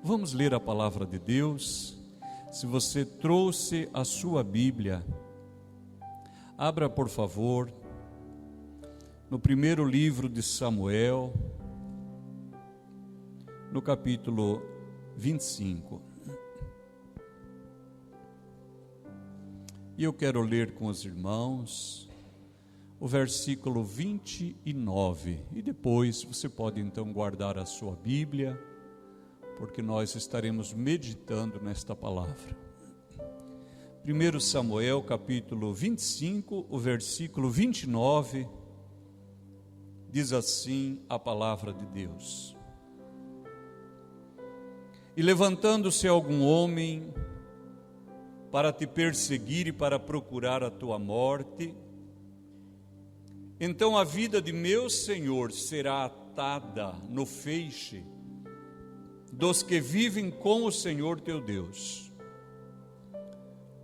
Vamos ler a palavra de Deus. Se você trouxe a sua Bíblia, abra por favor no primeiro livro de Samuel, no capítulo 25. E eu quero ler com os irmãos o versículo 29. E depois você pode então guardar a sua Bíblia, porque nós estaremos meditando nesta palavra. 1 Samuel capítulo 25, o versículo 29, diz assim a palavra de Deus: E levantando-se algum homem para te perseguir e para procurar a tua morte, então a vida de meu Senhor será atada no feixe dos que vivem com o Senhor teu Deus.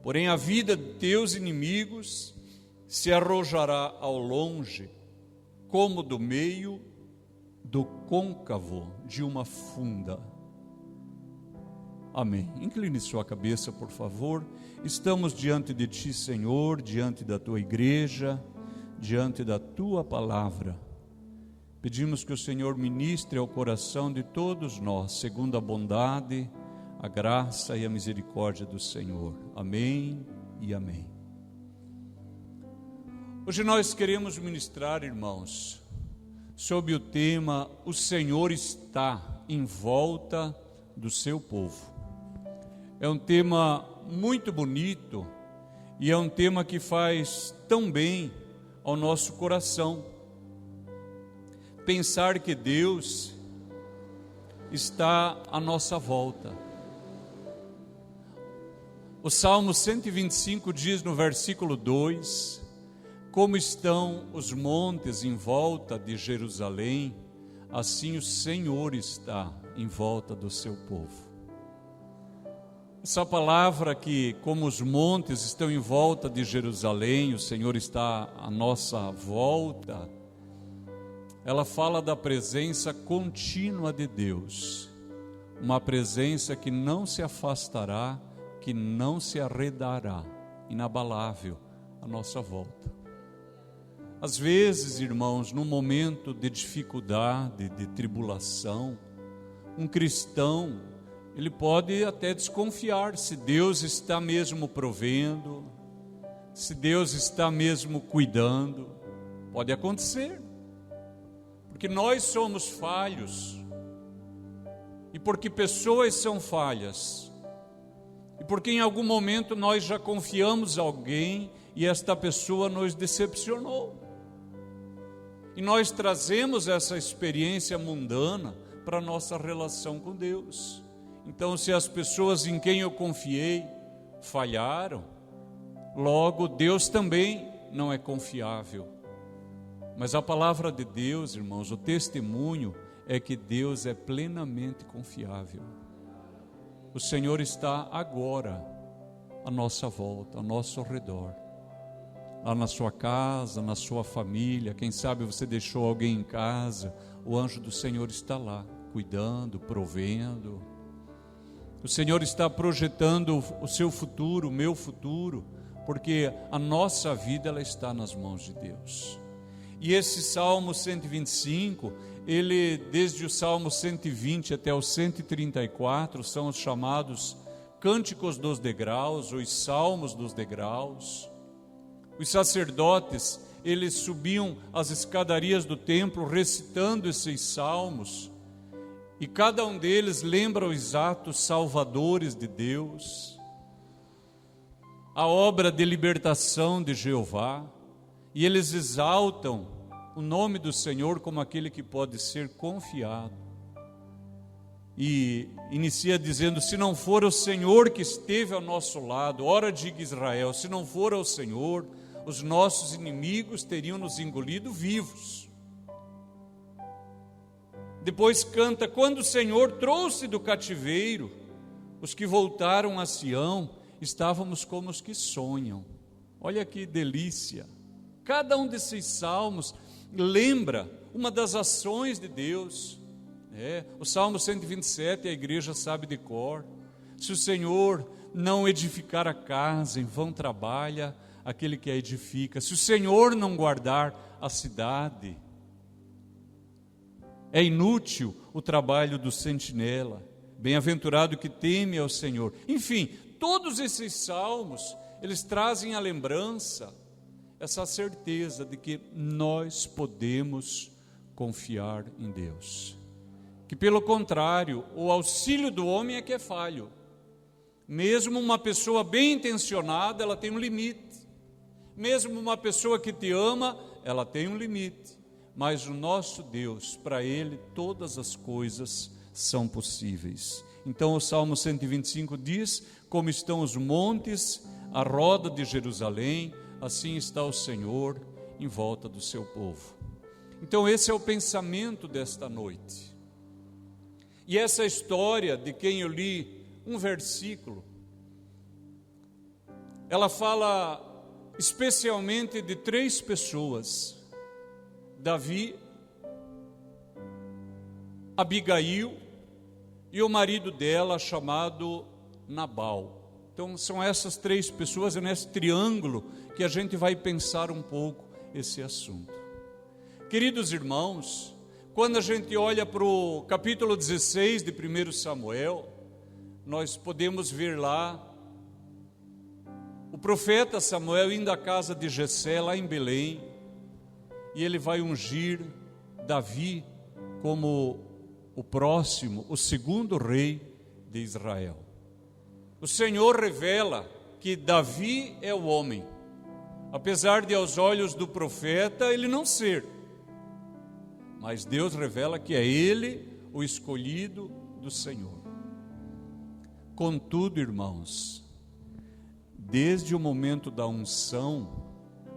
Porém a vida de teus inimigos se arrojará ao longe, como do meio do côncavo de uma funda. Amém. Incline sua cabeça, por favor. Estamos diante de ti, Senhor, diante da tua igreja, diante da tua palavra. Pedimos que o Senhor ministre ao coração de todos nós, segundo a bondade, a graça e a misericórdia do Senhor. Amém e amém. Hoje nós queremos ministrar, irmãos, sob o tema: o Senhor está em volta do seu povo. É um tema muito bonito e é um tema que faz tão bem ao nosso coração. Pensar que Deus está à nossa volta. O Salmo 125 diz no versículo 2: como estão os montes em volta de Jerusalém, assim o Senhor está em volta do seu povo. Essa palavra que, como os montes estão em volta de Jerusalém, o Senhor está à nossa volta, ela fala da presença contínua de Deus, uma presença que não se afastará, que não se arredará, inabalável à nossa volta. Às vezes, irmãos, num momento de dificuldade, de tribulação, um cristão, ele pode até desconfiar se Deus está mesmo provendo, se Deus está mesmo cuidando. Pode acontecer, porque nós somos falhos, e porque pessoas são falhas, e porque em algum momento nós já confiamos em alguém e esta pessoa nos decepcionou, e nós trazemos essa experiência mundana para a nossa relação com Deus. Então, se as pessoas em quem eu confiei falharam, logo Deus também não é confiável. Mas a palavra de Deus, irmãos, o testemunho é que Deus é plenamente confiável. O Senhor está agora à nossa volta, ao nosso redor. Lá na sua casa, na sua família, quem sabe você deixou alguém em casa, o anjo do Senhor está lá, cuidando, provendo. O Senhor está projetando o seu futuro, o meu futuro, porque a nossa vida ela está nas mãos de Deus. E esse Salmo 125, ele desde o Salmo 120 até o 134, são os chamados cânticos dos degraus, os salmos dos degraus. Os sacerdotes, eles subiam as escadarias do templo recitando esses salmos, e cada um deles lembra os atos salvadores de Deus, a obra de libertação de Jeová, e eles exaltam o nome do Senhor como aquele que pode ser confiado. E inicia dizendo: se não for o Senhor que esteve ao nosso lado, ora diga Israel, se não for o Senhor, os nossos inimigos teriam nos engolido vivos. Depois canta: quando o Senhor trouxe do cativeiro os que voltaram a Sião, estávamos como os que sonham. Olha que delícia! Cada um desses salmos lembra uma das ações de Deus, O Salmo 127 a igreja sabe de cor. Se o Senhor não edificar a casa, em vão trabalha aquele que a edifica. Se o Senhor não guardar a cidade, é inútil o trabalho do sentinela. Bem-aventurado que teme ao Senhor. Enfim, todos esses salmos, eles trazem a lembrança, essa certeza de que nós podemos confiar em Deus. Que pelo contrário, o auxílio do homem é que é falho. Mesmo uma pessoa bem intencionada, ela tem um limite. Mesmo uma pessoa que te ama, ela tem um limite. Mas o nosso Deus, para Ele, todas as coisas são possíveis. Então o Salmo 125 diz: como estão os montes à roda de Jerusalém, assim está o Senhor em volta do seu povo. Então esse é o pensamento desta noite. E essa história de quem eu li um versículo, ela fala especialmente de 3 pessoas: Davi, Abigail e o marido dela chamado Nabal. Então são essas 3 pessoas, é nesse triângulo que a gente vai pensar um pouco esse assunto. Queridos irmãos, quando a gente olha para o capítulo 16 de 1 Samuel, nós podemos ver lá o profeta Samuel indo à casa de Jessé, lá em Belém, e ele vai ungir Davi como o próximo, o segundo rei de Israel. O Senhor revela que Davi é o homem, apesar de aos olhos do profeta ele não ser, mas Deus revela que é ele o escolhido do Senhor. Contudo, irmãos, desde o momento da unção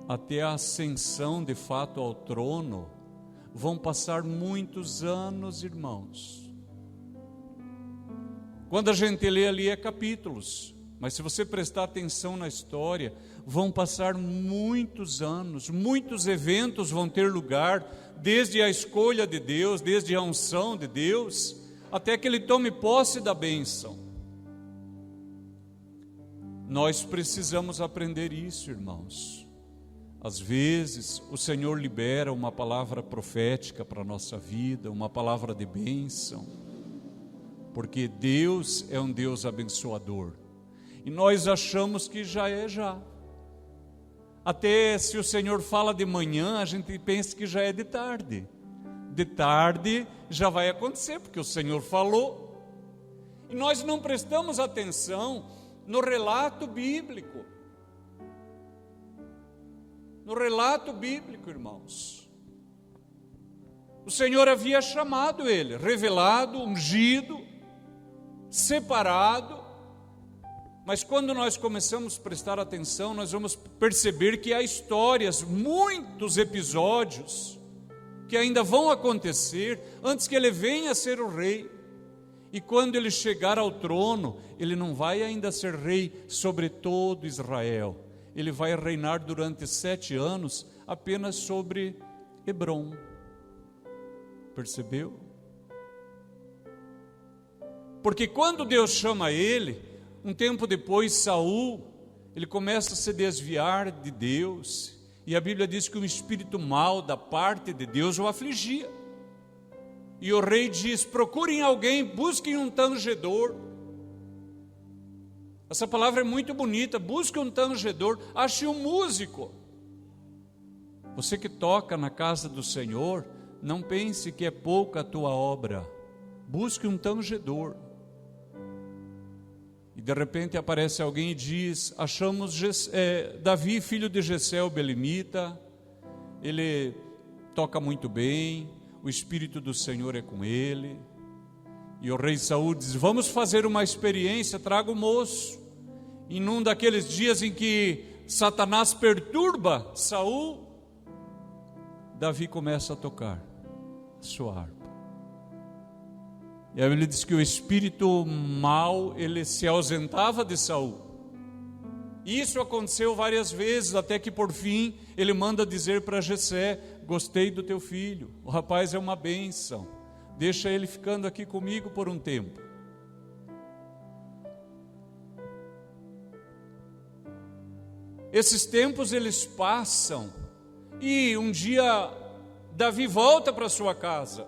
até a ascensão de fato ao trono, vão passar muitos anos, irmãos. Quando a gente lê ali é capítulos, mas se você prestar atenção na história, vão passar muitos anos, muitos eventos vão ter lugar, desde a escolha de Deus, desde a unção de Deus, até que ele tome posse da bênção. Nós precisamos aprender isso, irmãos. Às vezes, o Senhor libera uma palavra profética para a nossa vida, uma palavra de bênção, porque Deus é um Deus abençoador. E nós achamos que já é já. Até se o Senhor fala de manhã, a gente pensa que já é de tarde. De tarde já vai acontecer, porque o Senhor falou. E nós não prestamos atenção no relato bíblico. No relato bíblico, irmãos. O Senhor havia chamado ele, revelado, ungido, separado. Mas quando nós começamos a prestar atenção, nós vamos perceber que há histórias, muitos episódios, que ainda vão acontecer antes que ele venha a ser o rei. E quando ele chegar ao trono, ele não vai ainda ser rei sobre todo Israel. Ele vai reinar durante 7 anos apenas sobre Hebrom. Percebeu? Porque quando Deus chama ele, um tempo depois Saul, ele começa a se desviar de Deus, e a Bíblia diz que um espírito mau da parte de Deus o afligia. E o rei diz: procurem alguém, busquem um tangedor. Essa palavra é muito bonita, busque um tangedor, ache um músico. Você que toca na casa do Senhor, não pense que é pouca a tua obra, busque um tangedor. E de repente aparece alguém e diz: achamos Davi, filho de Jessé o belemita, ele toca muito bem, o Espírito do Senhor é com ele. E o rei Saul diz: vamos fazer uma experiência, traga o moço. E num daqueles dias em que Satanás perturba Saul, Davi começa a tocar a sua harpa. E aí ele diz que o espírito mau, ele se ausentava de Saul. Isso aconteceu várias vezes, até que por fim ele manda dizer para Jessé: gostei do teu filho, o rapaz é uma bênção, deixa ele ficando aqui comigo por um tempo. Esses tempos eles passam, e um dia Davi volta para sua casa,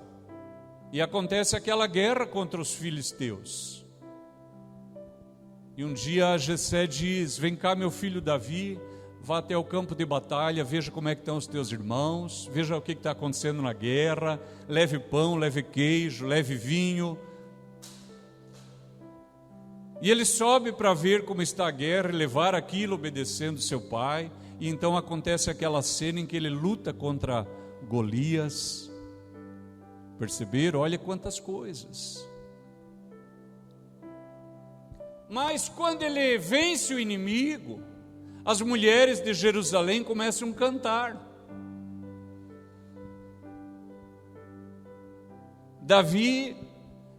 e acontece aquela guerra contra os filisteus. E um dia Jessé diz: vem cá, meu filho Davi, vá até o campo de batalha, veja como é que estão os teus irmãos, veja o que está acontecendo na guerra, leve pão, leve queijo, leve vinho. E ele sobe para ver como está a guerra e levar aquilo obedecendo seu pai. E então acontece aquela cena em que ele luta contra Golias. Perceberam? Olha quantas coisas. Mas quando ele vence o inimigo, as mulheres de Jerusalém começam a cantar. Davi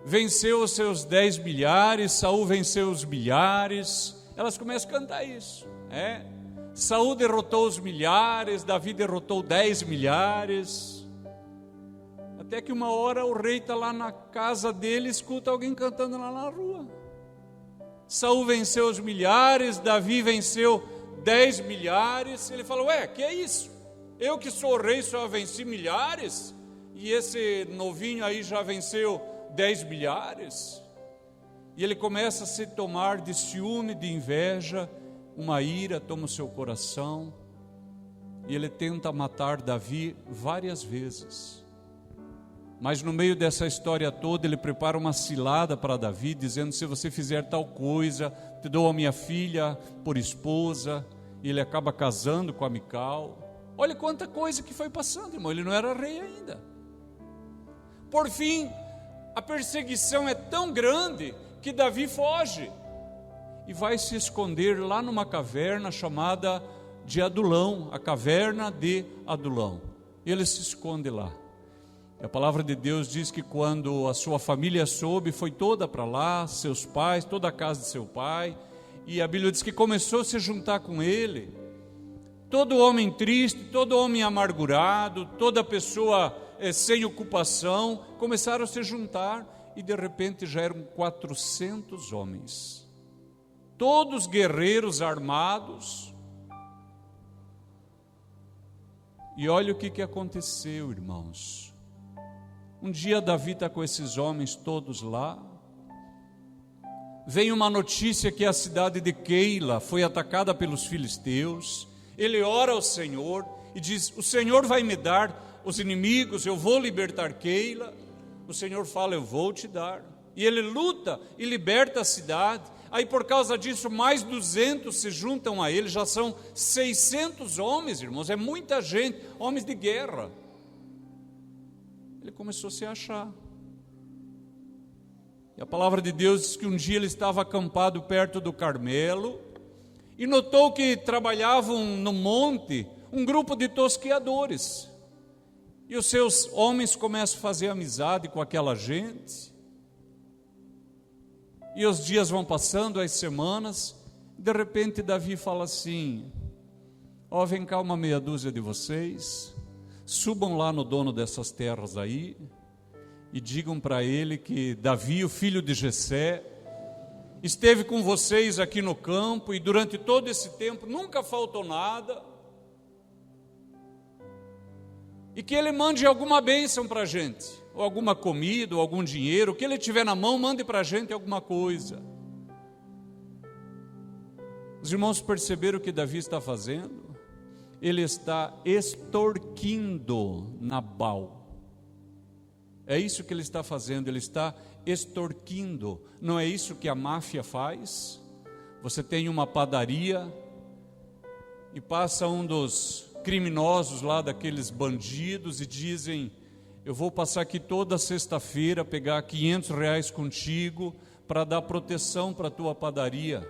venceu os seus 10 milhares, Saul venceu os milhares. Elas começam a cantar isso. Saul derrotou os milhares, Davi derrotou 10 milhares. Até que uma hora o rei está lá na casa dele e escuta alguém cantando lá na rua. Saul venceu os milhares, Davi venceu 10 milhares. Ele falou: que é isso? Eu que sou rei só venci milhares? E esse novinho aí já venceu 10 milhares? E ele começa a se tomar de ciúme, de inveja, uma ira toma o seu coração, e ele tenta matar Davi várias vezes. Mas no meio dessa história toda, ele prepara uma cilada para Davi, dizendo: se você fizer tal coisa, te dou a minha filha por esposa. E ele acaba casando com a Mical. Olha quanta coisa que foi passando, irmão. Ele não era rei ainda. Por fim, a perseguição é tão grande que Davi foge e vai se esconder lá numa caverna chamada de Adulão, a caverna de Adulão. Ele se esconde lá. E a palavra de Deus diz que quando a sua família soube, foi toda para lá, seus pais, toda a casa de seu pai, e a Bíblia diz que começou a se juntar com ele. Todo homem triste, todo homem amargurado, toda pessoa sem ocupação, começaram a se juntar, e de repente já eram 400 homens, todos guerreiros armados. E olha o que aconteceu, irmãos. Um dia Davi está com esses homens todos lá, vem uma notícia que a cidade de Keila foi atacada pelos filisteus. Ele ora ao Senhor e diz: o Senhor vai me dar os inimigos, eu vou libertar Keila. O Senhor fala: eu vou te dar. E ele luta e liberta a cidade. Aí por causa disso mais 200 se juntam a ele, já são 600 homens, irmãos, é muita gente, homens de guerra. Ele começou a se achar. E a palavra de Deus diz que um dia ele estava acampado perto do Carmelo e notou que trabalhavam no monte um grupo de tosqueadores. E os seus homens começam a fazer amizade com aquela gente. E os dias vão passando, as semanas. De repente Davi fala assim: vem cá uma meia dúzia de vocês, subam lá no dono dessas terras aí e digam para ele que Davi, o filho de Jessé, esteve com vocês aqui no campo e durante todo esse tempo nunca faltou nada, e que ele mande alguma bênção para a gente, ou alguma comida, ou algum dinheiro, o que ele tiver na mão, mande para a gente alguma coisa. Os irmãos perceberam o que Davi está fazendo? Ele está extorquindo Nabal. É isso que ele está fazendo, ele está extorquindo. Não é isso que a máfia faz? Você tem uma padaria e passa um dos criminosos lá, daqueles bandidos, e dizem: eu vou passar aqui toda sexta-feira, pegar R$500 contigo para dar proteção para a tua padaria.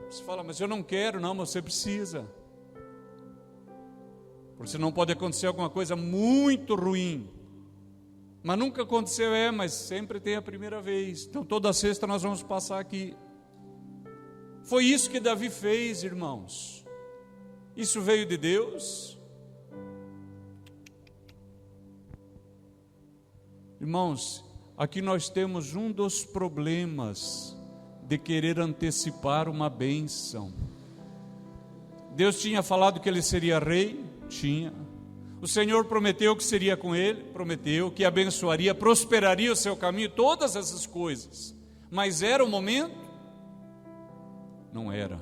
Você fala: mas eu não quero. Não, mas você precisa, porque senão pode acontecer alguma coisa muito ruim. Mas nunca aconteceu, mas sempre tem a primeira vez. Então toda sexta nós vamos passar aqui. Foi isso que Davi fez, irmãos. Isso veio de Deus? Irmãos, aqui nós temos um dos problemas de querer antecipar uma bênção. Deus tinha falado que ele seria rei? Tinha. O Senhor prometeu que seria com ele? Prometeu. Que abençoaria, prosperaria o seu caminho, todas essas coisas. Mas era o momento? Não era.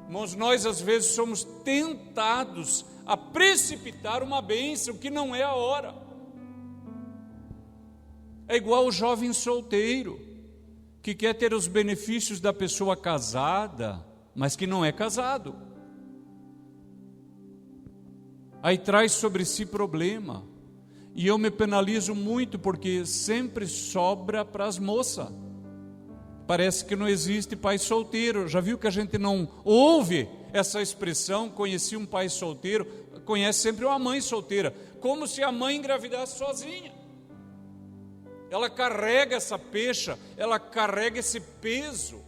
Irmãos, nós às vezes somos tentados a precipitar uma bênção que não é a hora. É igual o jovem solteiro, que quer ter os benefícios da pessoa casada, mas que não é casado. Aí traz sobre si problema. E eu me penalizo muito, porque sempre sobra para as moças. Parece que não existe pai solteiro. Já viu que a gente não ouve essa expressão, conheci um pai solteiro, conhece sempre uma mãe solteira, como se a mãe engravidasse sozinha. Ela carrega essa pecha, ela carrega esse peso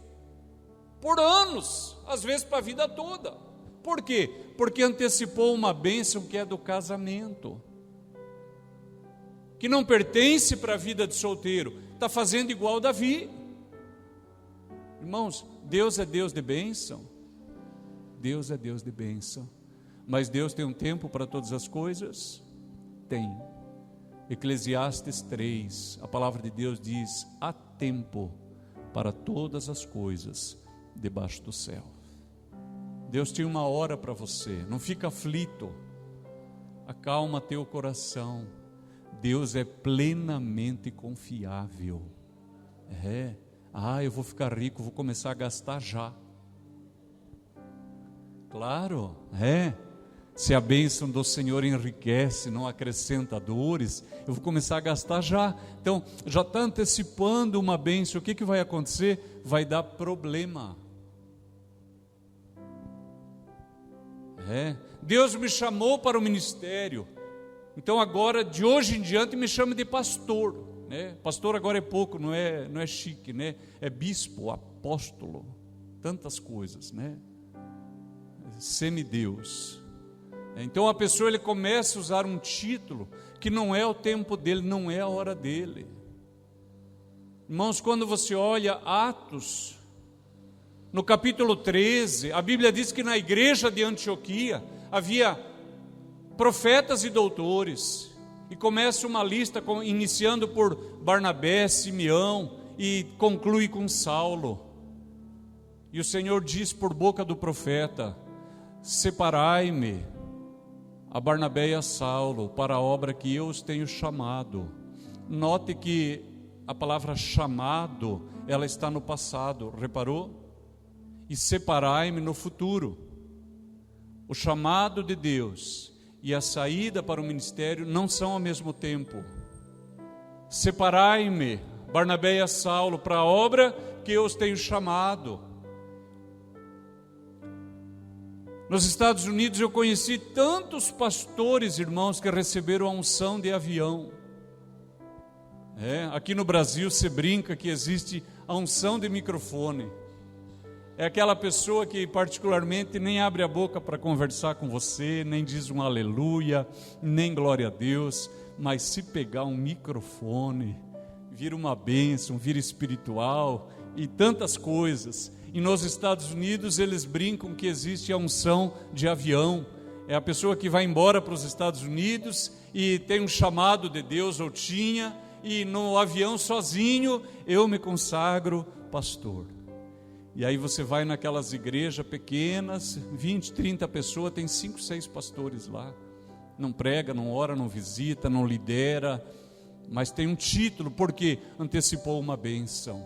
por anos, às vezes para a vida toda. Por quê? Porque antecipou uma bênção que é do casamento, que não pertence para a vida de solteiro, está fazendo igual Davi. Irmãos, Deus é Deus de bênção, Deus é Deus de bênção, mas Deus tem um tempo para todas as coisas? Tem. Eclesiastes 3, a palavra de Deus diz: há tempo para todas as coisas debaixo do céu. Deus tem uma hora para você, não fica aflito, acalma teu coração. Deus é plenamente confiável. Eu vou ficar rico, vou começar a gastar já. Claro, se a bênção do Senhor enriquece, não acrescenta dores, eu vou começar a gastar já. Então, já está antecipando uma bênção. O que vai acontecer? Vai dar problema. Deus me chamou para o ministério, então agora, de hoje em diante, me chama de pastor, né? Pastor agora é pouco, não é chique, né? É bispo, apóstolo, tantas coisas, né? Semideus. Então a pessoa, ele começa a usar um título que não é o tempo dele, não é a hora dele. Irmãos, quando você olha Atos, no capítulo 13, a Bíblia diz que na igreja de Antioquia havia profetas e doutores, e começa uma lista iniciando por Barnabé, Simeão, e conclui com Saulo. E o Senhor diz por boca do profeta: separai-me a Barnabé e a Saulo para a obra que eu os tenho chamado. Note que a palavra chamado, ela está no passado, reparou? E separai-me no futuro. O chamado de Deus e a saída para o ministério não são ao mesmo tempo. Separai-me, Barnabé e a Saulo, para a obra que eu os tenho chamado. Nos Estados Unidos eu conheci tantos pastores, irmãos, que receberam a unção de avião. Aqui no Brasil se brinca que existe a unção de microfone. É aquela pessoa que particularmente nem abre a boca para conversar com você, nem diz um aleluia, nem glória a Deus, mas se pegar um microfone, vira uma bênção, vira espiritual e tantas coisas. E nos Estados Unidos eles brincam que existe a unção de avião. É a pessoa que vai embora para os Estados Unidos e tem um chamado de Deus, ou tinha, e no avião sozinho, eu me consagro pastor. E aí você vai naquelas igrejas pequenas, 20, 30 pessoas, tem 5, 6 pastores lá. Não prega, não ora, não visita, não lidera, mas tem um título, porque antecipou uma bênção.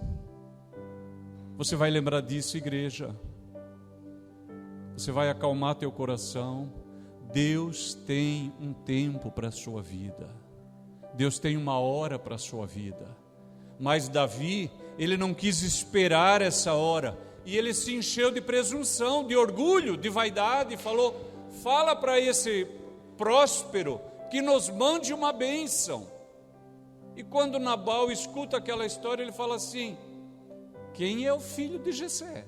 Você vai lembrar disso, igreja. Você vai acalmar teu coração. Deus tem um tempo para a sua vida. Deus tem uma hora para a sua vida. Mas Davi, ele não quis esperar essa hora. E ele se encheu de presunção, de orgulho, de vaidade. E falou: fala para esse próspero que nos mande uma bênção. E quando Nabal escuta aquela história, ele fala assim: quem é o filho de Jessé?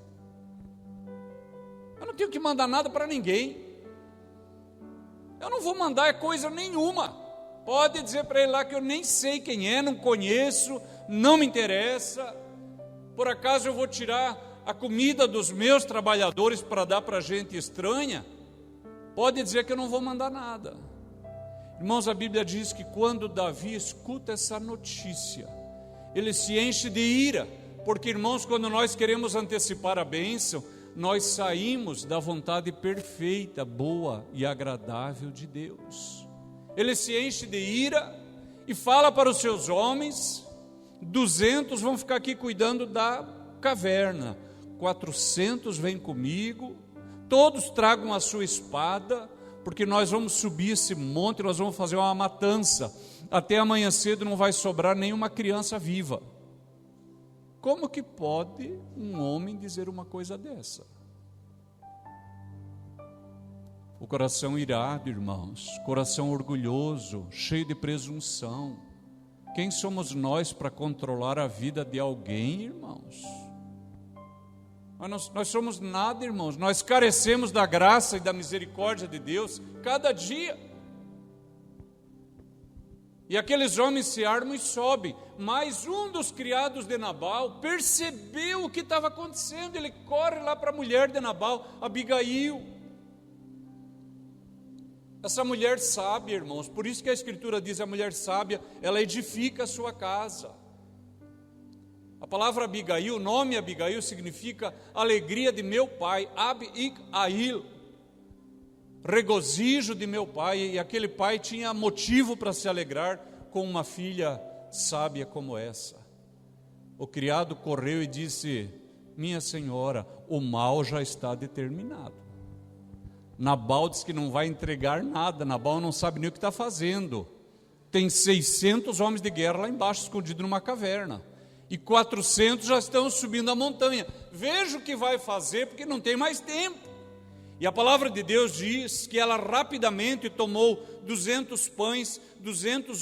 Eu não tenho que mandar nada para ninguém. Eu não vou mandar coisa nenhuma. Pode dizer para ele lá que eu nem sei quem é, não conheço, não me interessa. Por acaso eu vou tirar a comida dos meus trabalhadores para dar para gente estranha? Pode dizer que eu não vou mandar nada. Irmãos, a Bíblia diz que quando Davi escuta essa notícia, ele se enche de ira, porque, irmãos, quando nós queremos antecipar a bênção, nós saímos da vontade perfeita, boa e agradável de Deus. Ele se enche de ira e fala para os seus homens: 200 vão ficar aqui cuidando da caverna, 400 vêm comigo, todos tragam a sua espada, porque nós vamos subir esse monte, nós vamos fazer uma matança, até amanhã cedo não vai sobrar nenhuma criança viva. Como que pode um homem dizer uma coisa dessa? O coração irado, irmãos, coração orgulhoso, cheio de presunção. Quem somos nós para controlar a vida de alguém, irmãos? Nós somos nada, irmãos. Nós carecemos da graça e da misericórdia de Deus cada dia. E aqueles homens se armam e sobem. Mas um dos criados de Nabal percebeu o que estava acontecendo. Ele corre lá para a mulher de Nabal, Abigail. Essa mulher sábia, irmãos, por isso que a Escritura diz: a mulher sábia, ela edifica a sua casa. A palavra Abigail, o nome Abigail significa alegria de meu pai, Ab-ik-ail, regozijo de meu pai, e aquele pai tinha motivo para se alegrar com uma filha sábia como essa. O criado correu e disse: minha senhora, o mal já está determinado. Nabal diz que não vai entregar nada, Nabal não sabe nem o que está fazendo. Tem 600 homens de guerra lá embaixo, escondidos numa caverna, e 400 já estão subindo a montanha. Veja o que vai fazer, porque não tem mais tempo. E a palavra de Deus diz que ela rapidamente tomou 200 pães, 2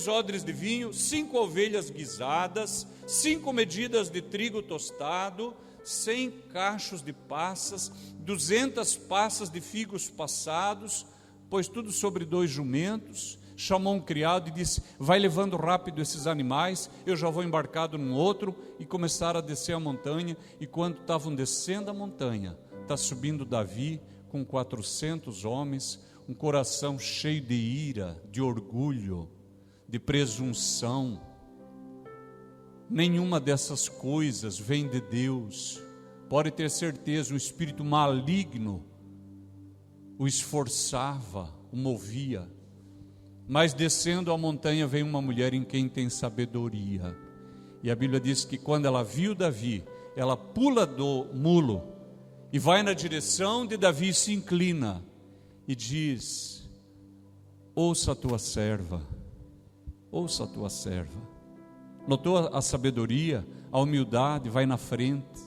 odres de vinho, 5 ovelhas guisadas, 5 medidas de trigo tostado, 100 cachos de passas, 200 passas de figos passados, pôs tudo sobre 2 jumentos, chamou um criado e disse: vai levando rápido esses animais, eu já vou embarcado num outro. E começaram a descer a montanha, e quando estavam descendo a montanha, está subindo Davi com 400 homens, um coração cheio de ira, de orgulho, de presunção. Nenhuma dessas coisas vem de Deus. Pode ter certeza, um espírito maligno o esforçava, o movia. Mas descendo a montanha vem uma mulher em quem tem sabedoria. E a Bíblia diz que quando ela viu Davi, ela pula do mulo e vai na direção de Davi e se inclina e diz: ouça a tua serva, ouça a tua serva. Notou a sabedoria, a humildade, vai na frente.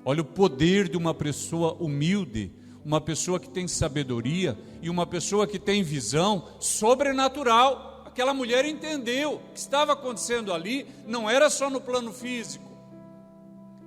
Olha o poder de uma pessoa humilde, uma pessoa que tem sabedoria e uma pessoa que tem visão sobrenatural. Aquela mulher entendeu o que estava acontecendo ali, não era só no plano físico.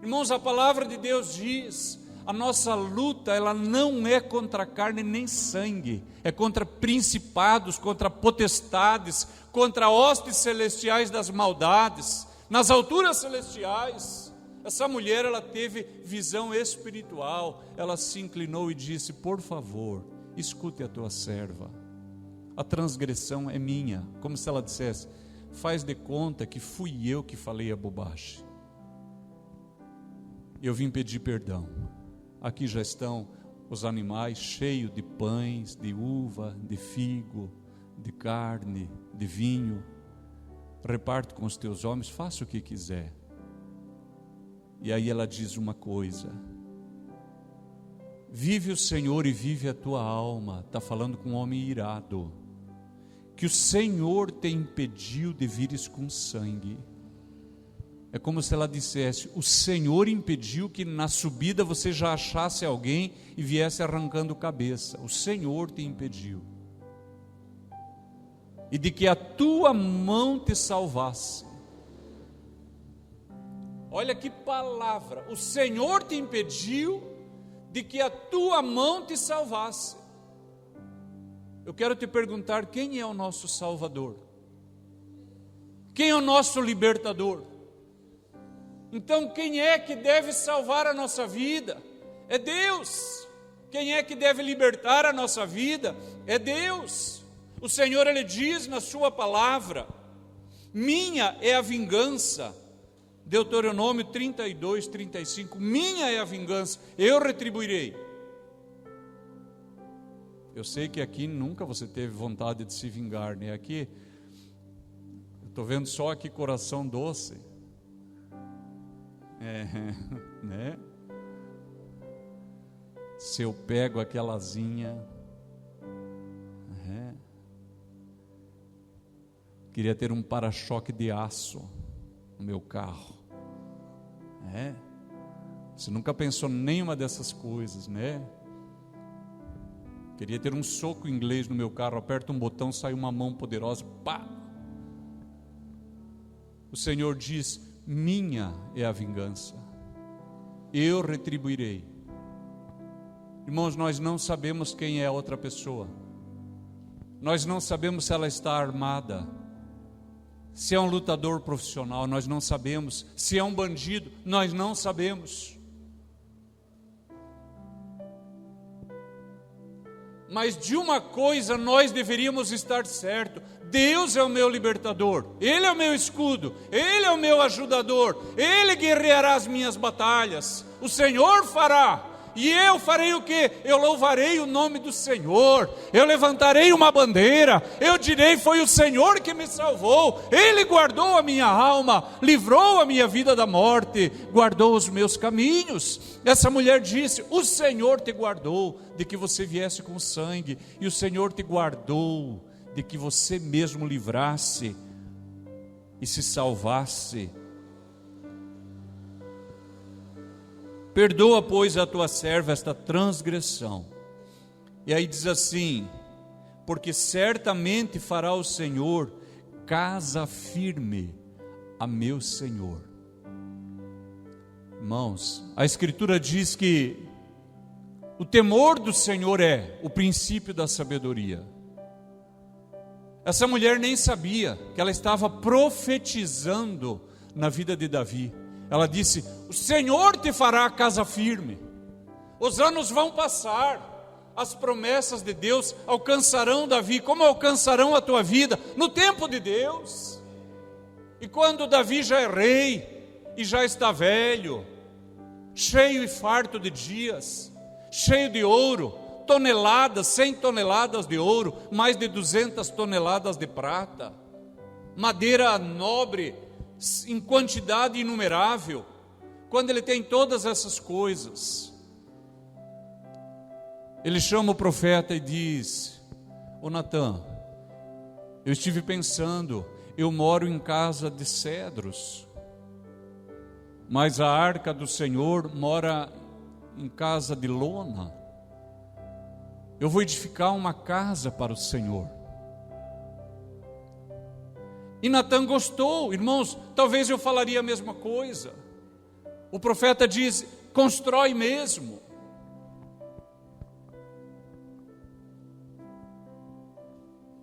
Irmãos, a palavra de Deus diz: a nossa luta, ela não é contra carne nem sangue, é contra principados, contra potestades, contra hostes celestiais das maldades, nas alturas celestiais. Essa mulher, ela teve visão espiritual, ela se inclinou e disse: por favor, escute a tua serva, a transgressão é minha, como se ela dissesse: faz de conta que fui eu que falei a bobagem, eu vim pedir perdão. Aqui já estão os animais cheios de pães, de uva, de figo, de carne, de vinho, reparte com os teus homens, faça o que quiser. E aí ela diz uma coisa: vive o Senhor e vive a tua alma. Está falando com um homem irado, que o Senhor te impediu de vires com sangue. É como se ela dissesse: o Senhor impediu que na subida você já achasse alguém e viesse arrancando cabeça. O Senhor te impediu. E de que a tua mão te salvasse. Olha que palavra: o Senhor te impediu de que a tua mão te salvasse. eu quero te perguntar: quem é o nosso Salvador? Quem é o nosso libertador? Então, quem é que deve salvar a nossa vida? É Deus. Quem é que deve libertar a nossa vida? É Deus. O Senhor, Ele diz na sua palavra: minha é a vingança. Deuteronômio 32, 35, minha é a vingança, eu retribuirei. Eu sei que aqui nunca você teve vontade de se vingar, né? Aqui, eu estou vendo só aqui coração doce. Né? Se eu pego aquelazinha, queria ter um para-choque de aço no meu carro. Você nunca pensou nenhuma dessas coisas, né? Queria ter um soco inglês no meu carro, aperta um botão, sai uma mão poderosa, pá! O Senhor diz: minha é a vingança, eu retribuirei. Irmãos, nós não sabemos quem é a outra pessoa, nós não sabemos se ela está armada, se é um lutador profissional, nós não sabemos, se é um bandido, nós não sabemos. Mas de uma coisa nós deveríamos estar certos: Deus é o meu libertador, Ele é o meu escudo, Ele é o meu ajudador, Ele guerreará as minhas batalhas, o Senhor fará. E eu farei o quê? Eu louvarei o nome do Senhor, eu levantarei uma bandeira, eu direi: foi o Senhor que me salvou, Ele guardou a minha alma, livrou a minha vida da morte, guardou os meus caminhos. Essa mulher disse: o Senhor te guardou de que você viesse com sangue, e o Senhor te guardou de que você mesmo livrasse e se salvasse. Perdoa, pois, a tua serva esta transgressão. E aí diz assim: porque certamente fará o Senhor casa firme a meu Senhor. Irmãos, a Escritura diz que o temor do Senhor é o princípio da sabedoria. Essa mulher nem sabia que ela estava profetizando na vida de Davi. Ela disse: o Senhor te fará casa firme. Os anos vão passar, as promessas de Deus alcançarão Davi, como alcançarão a tua vida? No tempo de Deus. E quando Davi já é rei, e já está velho, cheio e farto de dias, cheio de ouro, toneladas, 100 toneladas de ouro, mais de 200 toneladas de prata, madeira nobre, em quantidade inumerável. Quando ele tem todas essas coisas, ele chama o profeta e diz: ô Natã, eu estive pensando, eu moro em casa de cedros, mas a arca do Senhor mora em casa de lona. Eu vou edificar uma casa para o Senhor. E Natã gostou. Irmãos, talvez eu falaria a mesma coisa. O profeta diz: constrói mesmo.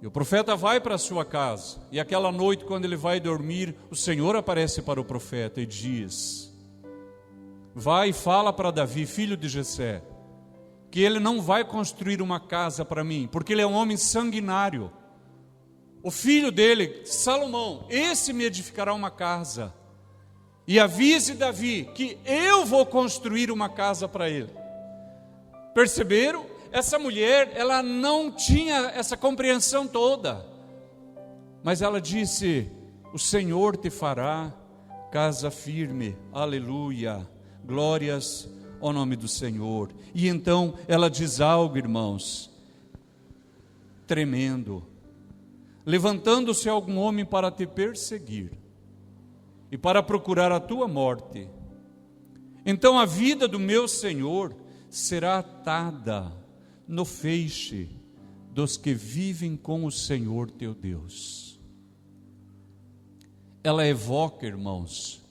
E o profeta vai para a sua casa, e aquela noite, quando ele vai dormir, o Senhor aparece para o profeta e diz: vai e fala para Davi, filho de Jessé, que ele não vai construir uma casa para mim, porque ele é um homem sanguinário. O filho dele, Salomão, esse me edificará uma casa. E avise Davi que eu vou construir uma casa para ele. Perceberam? Essa mulher, ela não tinha essa compreensão toda, mas ela disse: o Senhor te fará casa firme. Aleluia, glórias ao nome do Senhor. E então ela diz algo, irmãos, tremendo: levantando-se algum homem para te perseguir e para procurar a tua morte, então a vida do meu Senhor será atada no feixe dos que vivem com o Senhor teu Deus. Ela evoca, irmãos,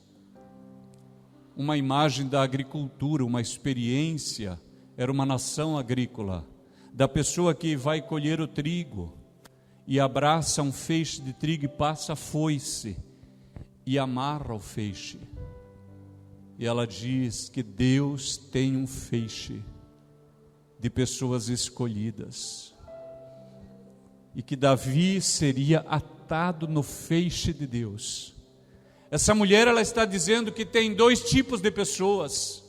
uma imagem da agricultura, uma experiência. Era uma nação agrícola. da pessoa que vai colher o trigo e abraça um feixe de trigo e passa a foice e amarra o feixe. E ela diz que Deus tem um feixe de pessoas escolhidas, e que Davi seria atado no feixe de Deus. Essa mulher, ela está dizendo que tem dois tipos de pessoas.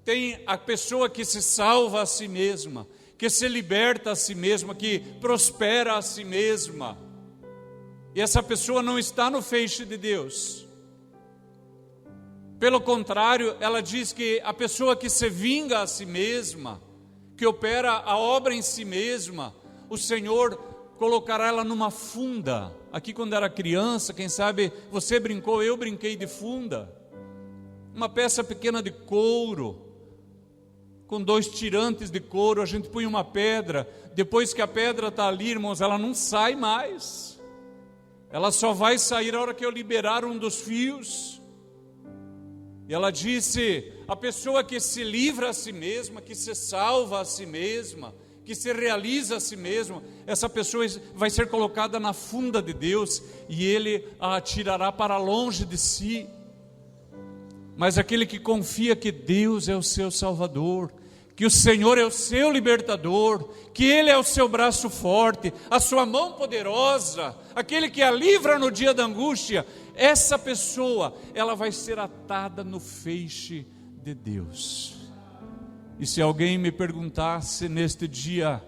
Tem a pessoa que se salva a si mesma, que se liberta a si mesma, que prospera a si mesma, e essa pessoa não está no feixe de Deus. Pelo contrário, ela diz que a pessoa que se vinga a si mesma, que opera a obra em si mesma, o Senhor colocará ela numa funda. Aqui, quando era criança, quem sabe você brincou, eu brinquei de funda, uma peça pequena de couro, com dois tirantes de couro, a gente põe uma pedra. Depois que a pedra está ali, irmãos, ela não sai mais, ela só vai sair a hora que eu liberar um dos fios. E ela disse, a pessoa que se livra a si mesma, que se salva a si mesma, que se realiza a si mesma, essa pessoa vai ser colocada na funda de Deus, e Ele a atirará para longe de si. Mas aquele que confia que Deus é o seu Salvador, que o Senhor é o seu libertador, que Ele é o seu braço forte, a sua mão poderosa, aquele que a livra no dia da angústia, essa pessoa, ela vai ser atada no feixe de Deus. E se alguém me perguntasse neste dia,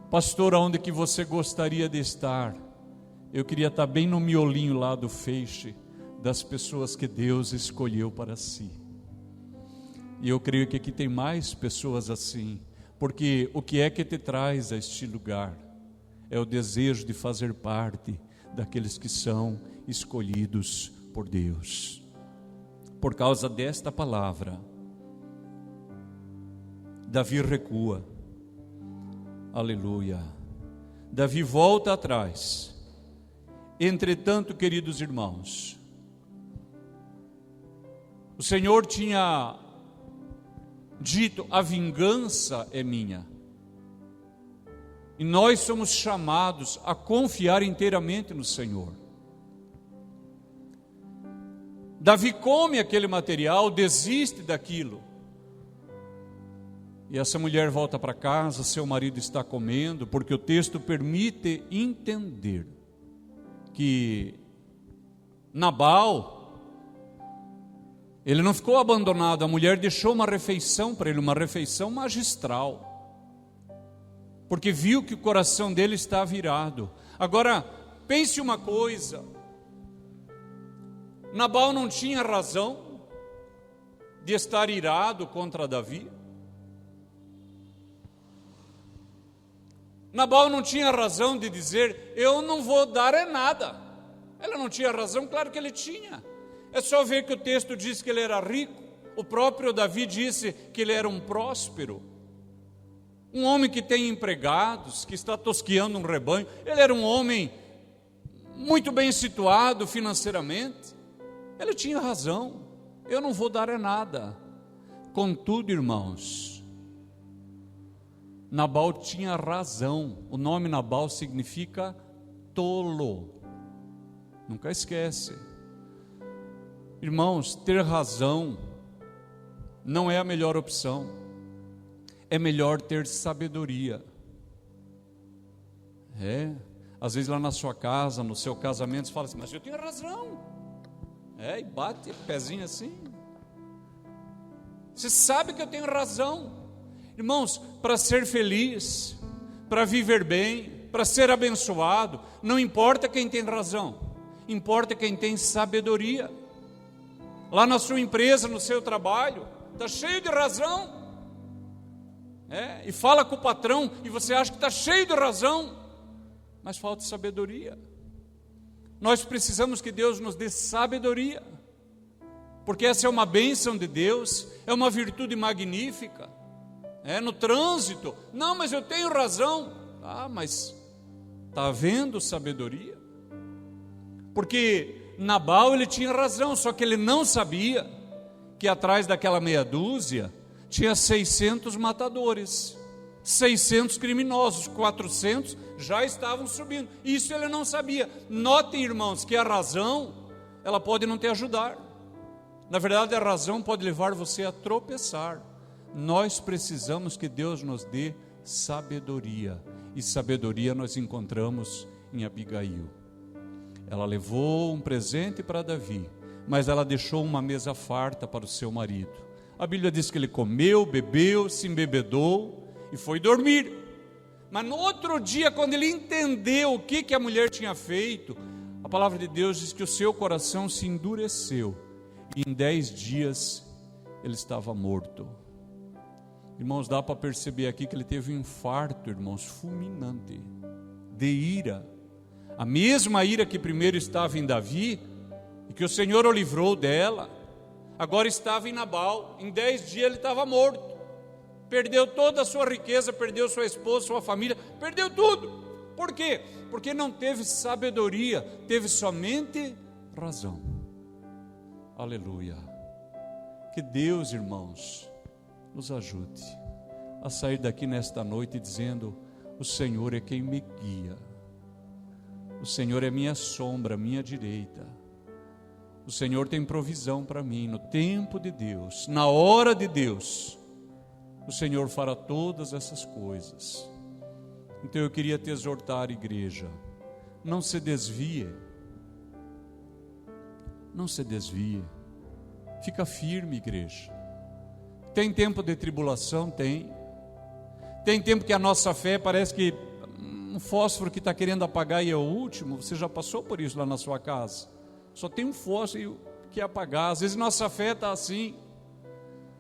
pastor, aonde que você gostaria de estar? Eu queria estar bem no miolinho lá do feixe das pessoas que Deus escolheu para si. E eu creio que aqui tem mais pessoas assim, porque o que é que te traz a este lugar? É o desejo de fazer parte daqueles que são escolhidos por Deus. Por causa desta palavra, Davi recua. Aleluia. Davi volta atrás. Entretanto, queridos irmãos, o Senhor tinha dito, a vingança é minha. E nós somos chamados a confiar inteiramente no Senhor. Davi come aquele material, desiste daquilo. E essa mulher volta para casa, seu marido está comendo, porque o texto permite entender que Nabal, ele não ficou abandonado, a mulher deixou uma refeição para ele, uma refeição magistral, porque viu que o coração dele está virado. Agora, pense uma coisa, Nabal não tinha razão de estar irado contra Davi. Nabal não tinha razão de dizer, eu não vou dar nada. Ela não tinha razão, claro que ele tinha. É só ver que o texto diz que ele era rico. O próprio Davi disse que ele era um próspero, um homem que tem empregados, que está tosqueando um rebanho. Ele era um homem muito bem situado financeiramente. Ele tinha razão, eu não vou dar nada. Contudo, irmãos, Nabal tinha razão. O nome Nabal significa tolo. Nunca esquece. Irmãos, ter razão não é a melhor opção. É melhor ter sabedoria. Às vezes lá na sua casa, no seu casamento, você fala assim, mas eu tenho razão. E bate o pezinho assim. Você sabe que eu tenho razão. Irmãos, para ser feliz, para viver bem, para ser abençoado, não importa quem tem razão, importa quem tem sabedoria. Lá na sua empresa, no seu trabalho, está cheio de razão, e fala com o patrão, e você acha que está cheio de razão, mas falta sabedoria. Nós precisamos que Deus nos dê sabedoria, porque essa é uma bênção de Deus, é uma virtude magnífica. No trânsito, não, mas eu tenho razão. Mas está havendo sabedoria? Porque Nabal, ele tinha razão, só que ele não sabia que atrás daquela meia dúzia tinha 600 matadores. 600 criminosos, 400 já estavam subindo. Isso ele não sabia. Notem, irmãos, que a razão, ela pode não te ajudar. Na verdade, a razão pode levar você a tropeçar. Nós precisamos que Deus nos dê sabedoria. E sabedoria nós encontramos em Abigail. Ela levou um presente para Davi, mas ela deixou uma mesa farta para o seu marido. A Bíblia diz que ele comeu, bebeu, se embebedou e foi dormir. Mas no outro dia, quando ele entendeu o que a mulher tinha feito, a palavra de Deus diz que o seu coração se endureceu. E em 10 dias ele estava morto. Irmãos, dá para perceber aqui que ele teve um infarto, irmãos, fulminante, de ira. A mesma ira que primeiro estava em Davi, e que o Senhor o livrou dela, agora estava em Nabal. Em 10 dias ele estava morto. Perdeu toda a sua riqueza, perdeu sua esposa, sua família, perdeu tudo. Por quê? Porque não teve sabedoria, teve somente razão. Aleluia. Que Deus, irmãos, nos ajude a sair daqui nesta noite dizendo: o Senhor é quem me guia, o Senhor é minha sombra, minha direita, o Senhor tem provisão para mim. No tempo de Deus, na hora de Deus, o Senhor fará todas essas coisas. Então eu queria te exortar, igreja, não se desvie, não se desvie, fica firme, igreja. Tem tempo de tribulação? Tem tempo que a nossa fé parece que um fósforo que está querendo apagar e é o último. Você já passou por isso lá na sua casa? Só tem um fósforo que quer apagar. Às vezes nossa fé está assim.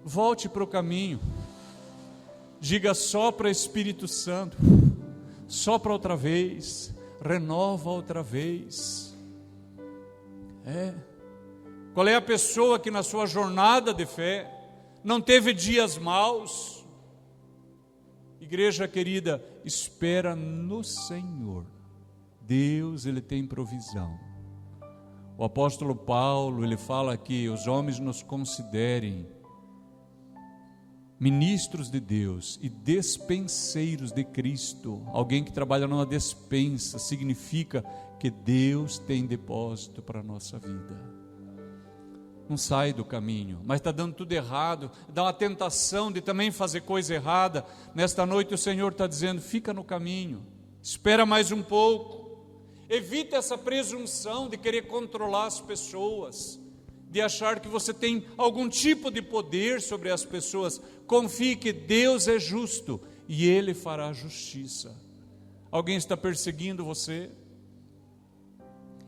Volte para o caminho, diga: sopra Espírito Santo, sopra outra vez, renova outra vez. Qual é a pessoa que na sua jornada de fé não teve dias maus? Igreja querida, espera no Senhor. Deus, Ele tem provisão. O apóstolo Paulo, ele fala que os homens nos considerem ministros de Deus e despenseiros de Cristo. Alguém que trabalha numa despensa significa que Deus tem depósito para a nossa vida. Não sai do caminho, mas está dando tudo errado, dá uma tentação de também fazer coisa errada. Nesta noite o Senhor está dizendo: fica no caminho, espera mais um pouco, evita essa presunção de querer controlar as pessoas, de achar que você tem algum tipo de poder sobre as pessoas. Confie que Deus é justo e Ele fará justiça. Alguém está perseguindo você?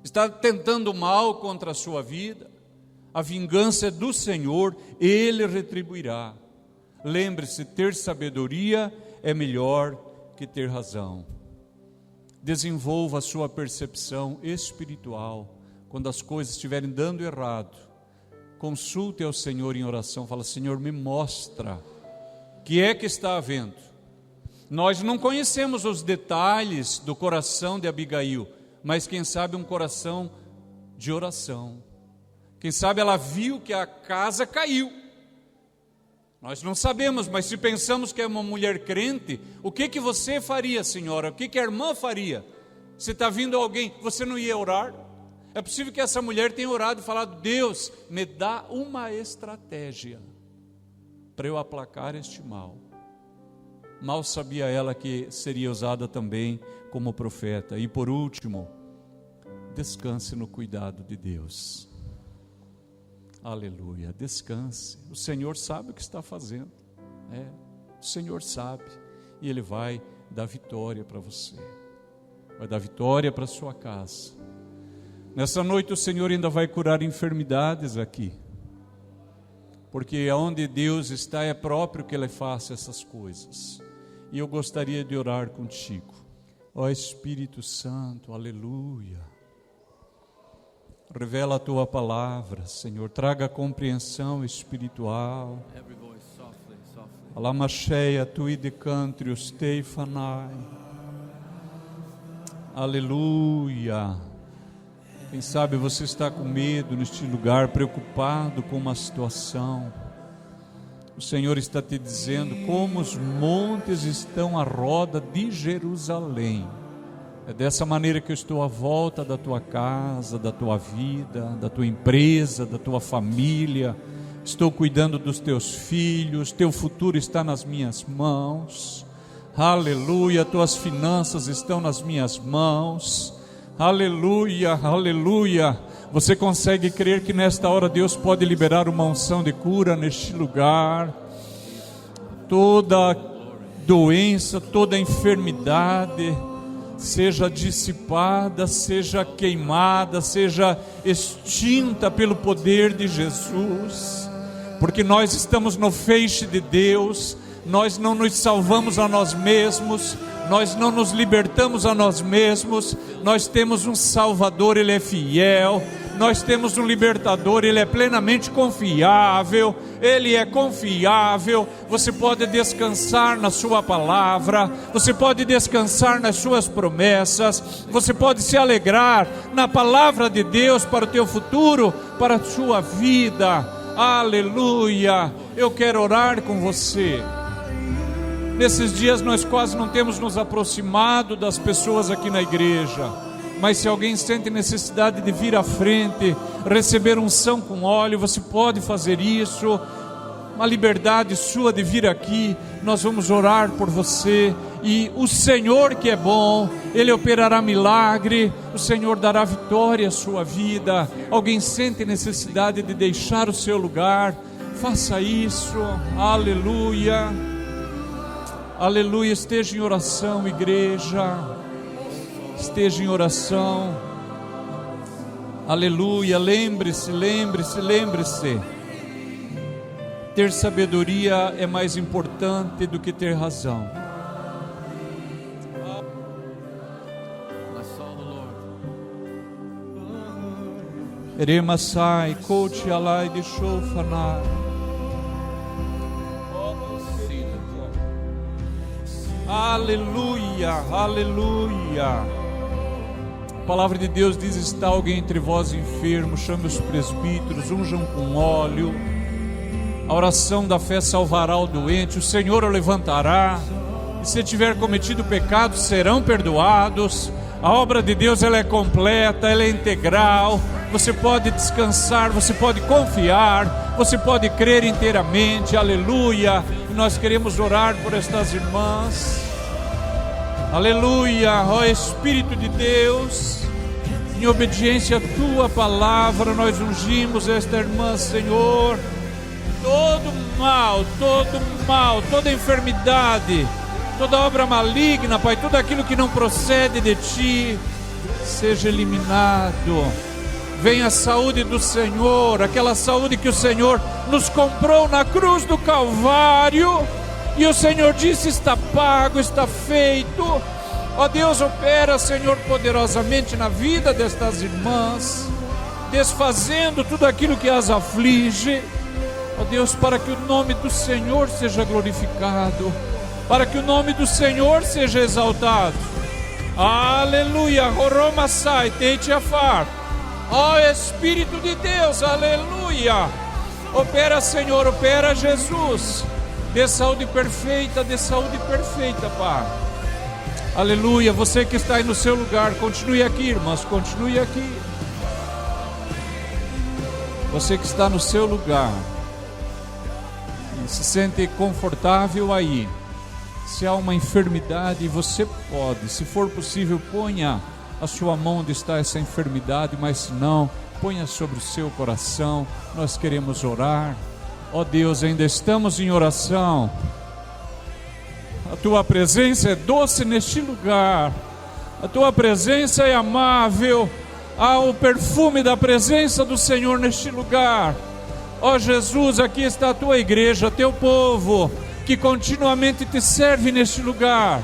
Está tentando mal contra a sua vida? A vingança é do Senhor, Ele retribuirá. Lembre-se, ter sabedoria é melhor que ter razão. Desenvolva a sua percepção espiritual. Quando as coisas estiverem dando errado, consulte ao Senhor em oração. Fala: Senhor, me mostra o que é que está havendo. Nós não conhecemos os detalhes do coração de Abigail, mas quem sabe um coração de oração. Quem sabe ela viu que a casa caiu. Nós não sabemos, mas se pensamos que é uma mulher crente, o que você faria, senhora? O que a irmã faria? Se está vindo alguém, você não ia orar? É possível que essa mulher tenha orado e falado: Deus, me dá uma estratégia para eu aplacar este mal. Mal sabia ela que seria usada também como profeta. E por último, descanse no cuidado de Deus. Aleluia, descanse. O Senhor sabe o que está fazendo. O Senhor sabe. E Ele vai dar vitória para você. Vai dar vitória para a sua casa. Nessa noite o Senhor ainda vai curar enfermidades aqui. Porque onde Deus está é próprio que Ele faça essas coisas. E eu gostaria de orar contigo. Ó Espírito Santo, aleluia. Revela a Tua palavra, Senhor. Traga compreensão espiritual. Alamacheia tui decantrius tei fanai. Aleluia. Quem sabe você está com medo neste lugar, preocupado com uma situação. O Senhor está te dizendo como os montes estão à roda de Jerusalém. É dessa maneira que eu estou à volta da tua casa, da tua vida, da tua empresa, da tua família. Estou cuidando dos teus filhos, teu futuro está nas minhas mãos. Aleluia, tuas finanças estão nas minhas mãos. Aleluia, aleluia. Você consegue crer que nesta hora Deus pode liberar uma unção de cura neste lugar? Toda doença, toda enfermidade seja dissipada, seja queimada, seja extinta pelo poder de Jesus, porque nós estamos no feixe de Deus. Nós não nos salvamos a nós mesmos, nós não nos libertamos a nós mesmos. Nós temos um Salvador, Ele é fiel. Nós temos um libertador, Ele é plenamente confiável. Ele é confiável. Você pode descansar na sua palavra, você pode descansar nas suas promessas, você pode se alegrar na palavra de Deus para o teu futuro, para a sua vida. Aleluia. Eu quero orar com você. Nesses dias nós quase não temos nos aproximado das pessoas aqui na igreja, mas se alguém sente necessidade de vir à frente, receber unção com óleo, você pode fazer isso. Uma liberdade sua de vir aqui. Nós vamos orar por você, e o Senhor, que é bom, Ele operará milagre. O Senhor dará vitória à sua vida. Alguém sente necessidade de deixar o seu lugar, faça isso. Aleluia. Aleluia, esteja em oração, igreja, esteja em oração. Aleluia, lembre-se, lembre-se, lembre-se. Ter sabedoria é mais importante do que ter razão. Eremasai, coach alai de shofanai. Aleluia, aleluia. A palavra de Deus diz: está alguém entre vós enfermo, chame os presbíteros, unjam com óleo. A oração da fé salvará o doente, o Senhor o levantará, e se tiver cometido pecado, serão perdoados. A obra de Deus, ela é completa, ela é integral. Você pode descansar, você pode confiar, você pode crer inteiramente. Aleluia. E nós queremos orar por estas irmãs. Aleluia. Ó Espírito de Deus, em obediência à tua palavra, nós ungimos esta irmã, Senhor. Todo mal, toda enfermidade, toda obra maligna, Pai, tudo aquilo que não procede de Ti, seja eliminado. Venha a saúde do Senhor, aquela saúde que o Senhor nos comprou na cruz do Calvário, e o Senhor disse: está pago, está feito. Ó Deus, opera, Senhor, poderosamente na vida destas irmãs, desfazendo tudo aquilo que as aflige. Ó Deus, para que o nome do Senhor seja glorificado, para que o nome do Senhor seja exaltado. Aleluia. Roromasai, teitiafar. Ó Espírito de Deus, aleluia. Opera, Senhor, opera, Jesus. Dê saúde perfeita, Pai. Aleluia. Você que está aí no seu lugar, continue aqui, irmãs, continue aqui. Você que está no seu lugar, se sente confortável aí. Se há uma enfermidade, você pode, se for possível, ponha a sua mão onde está essa enfermidade, mas se não, ponha sobre o seu coração. Nós queremos orar. Ó Deus, ainda estamos em oração. A tua presença é doce neste lugar, a tua presença é amável. Há o perfume da presença do Senhor neste lugar. Ó Jesus, aqui está a tua igreja, teu povo, que continuamente te serve neste lugar.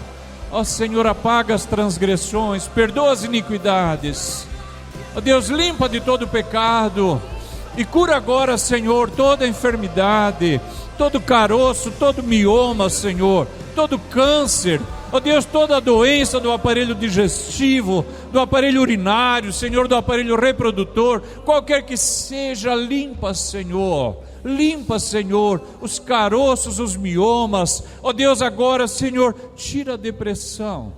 Ó Senhor, apaga as transgressões, perdoa as iniquidades. Ó Deus, limpa de todo pecado e cura agora, Senhor, toda enfermidade, todo caroço, todo mioma, Senhor, todo câncer. Ó Deus, toda doença do aparelho digestivo, do aparelho urinário, Senhor, do aparelho reprodutor, qualquer que seja, limpa, Senhor. limpa, Senhor, os caroços, os miomas. Ó Deus, agora, Senhor, tira a depressão,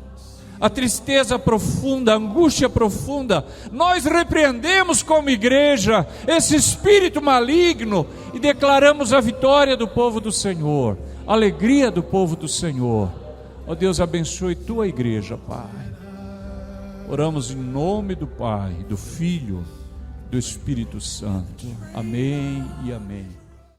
a tristeza profunda, a angústia profunda. Nós repreendemos como igreja esse espírito maligno e declaramos a vitória do povo do Senhor, a alegria do povo do Senhor. Ó Deus, abençoe tua igreja, Pai. Oramos em nome do Pai, do Filho, do Espírito Santo. Amém e amém.